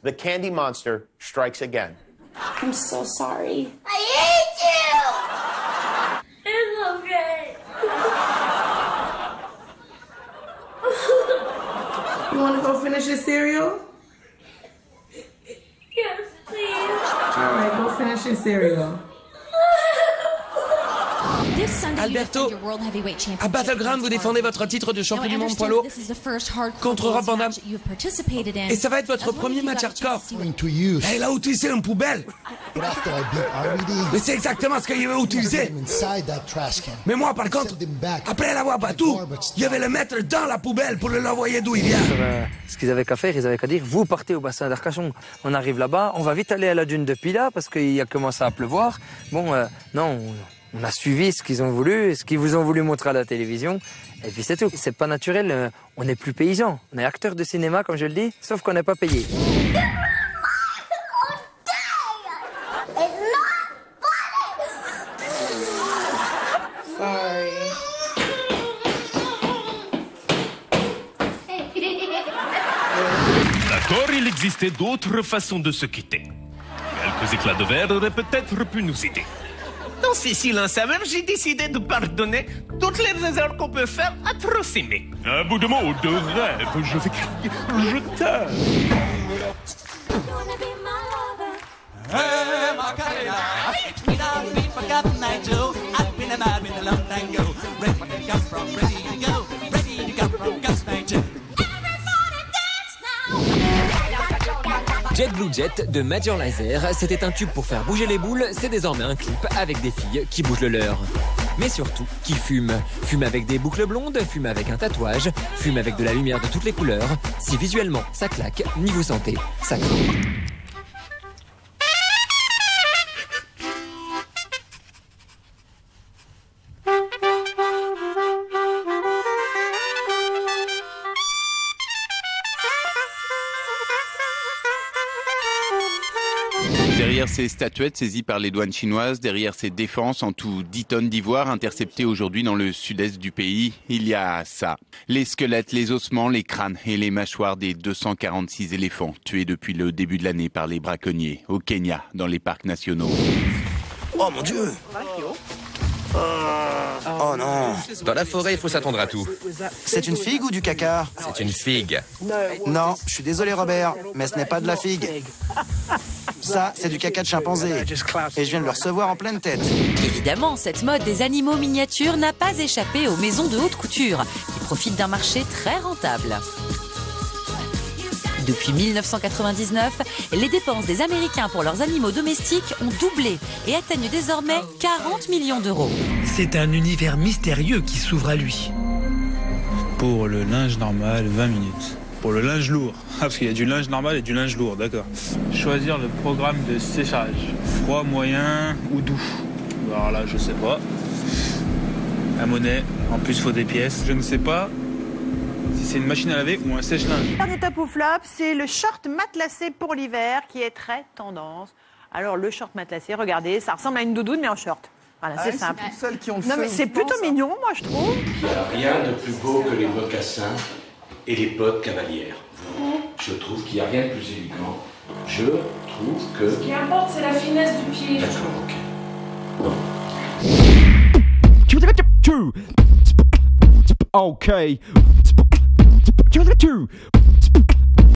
the candy monster strikes again. I'm so sorry. I hate you! It's okay. You want to go finish your cereal? Yes, please. All right, go finish your cereal. Alberto, à Battleground, vous défendez votre titre de champion du monde poids lourd contre Rob Van Dam. Et ça va être votre premier match hardcore. Et là, utiliser une poubelle. Mais c'est exactement ce qu'il va utiliser. Mais moi, par contre, après l'avoir battu, je vais le mettre dans la poubelle pour l'envoyer d'où il vient. Ce qu'ils avaient qu'à faire, ils avaient qu'à dire, vous partez au bassin d'Arcachon. On arrive là-bas, on va vite aller à la dune de Pila parce qu'il a commencé à pleuvoir. Bon, non... On a suivi ce qu'ils ont voulu, ce qu'ils vous ont voulu montrer à la télévision. Et puis c'est tout. C'est pas naturel. On n'est plus paysans. On est acteurs de cinéma, comme je le dis, sauf qu'on n'est pas payé. D'accord, il existait d'autres façons de se quitter. Quelques éclats de verre auraient peut-être pu nous aider. Dans ces silences même, j'ai décidé de pardonner toutes les erreurs qu'on peut faire à trop s'aimer. Un bout de mots, de rêve, je vais crier, je t'aime. Jet Blue Jet de Major Lazer, c'était un tube pour faire bouger les boules, c'est désormais un clip avec des filles qui bougent le leur. Mais surtout, qui fument. Fument avec des boucles blondes, fument avec un tatouage, fument avec de la lumière de toutes les couleurs. Si visuellement ça claque, niveau santé, ça craint. Derrière ces statuettes saisies par les douanes chinoises, derrière ces défenses, en tout 10 tonnes d'ivoire interceptées aujourd'hui dans le sud-est du pays, il y a ça. Les squelettes, les ossements, les crânes et les mâchoires des 246 éléphants tués depuis le début de l'année par les braconniers au Kenya, dans les parcs nationaux. Oh mon Dieu! Oh non! Dans la forêt, il faut s'attendre à tout. C'est une figue ou du caca? C'est une figue. Non, je suis désolé Robert, mais ce n'est pas de la figue. Ça, c'est du caca de chimpanzé. Et je viens de le recevoir en pleine tête. Évidemment, cette mode des animaux miniatures n'a pas échappé aux maisons de haute couture, qui profitent d'un marché très rentable. Depuis 1999, les dépenses des Américains pour leurs animaux domestiques ont doublé et atteignent désormais 40 millions d'euros. C'est un univers mystérieux qui s'ouvre à lui. Pour le linge normal, 20 minutes. Pour le linge lourd, parce qu'il y a du linge normal et du linge lourd, d'accord. Choisir le programme de séchage, froid, moyen ou doux. Alors là, je sais pas. La monnaie, en plus, il faut des pièces. Je ne sais pas si c'est une machine à laver ou un sèche-linge. Dernier top ou flop, c'est le short matelassé pour l'hiver qui est très tendance. Alors le short matelassé, regardez, ça ressemble à une doudoune mais en short. Voilà, c'est simple. C'est celles qui ont le Non mais c'est plutôt mignon, moi je trouve. Il n'y a rien de plus beau que les mocassins et les bottes cavalières. Je trouve qu'il n'y a rien de plus élégant. Je trouve que... Ce qui importe, c'est la finesse du pied. D'accord, ok. Bon. Okay.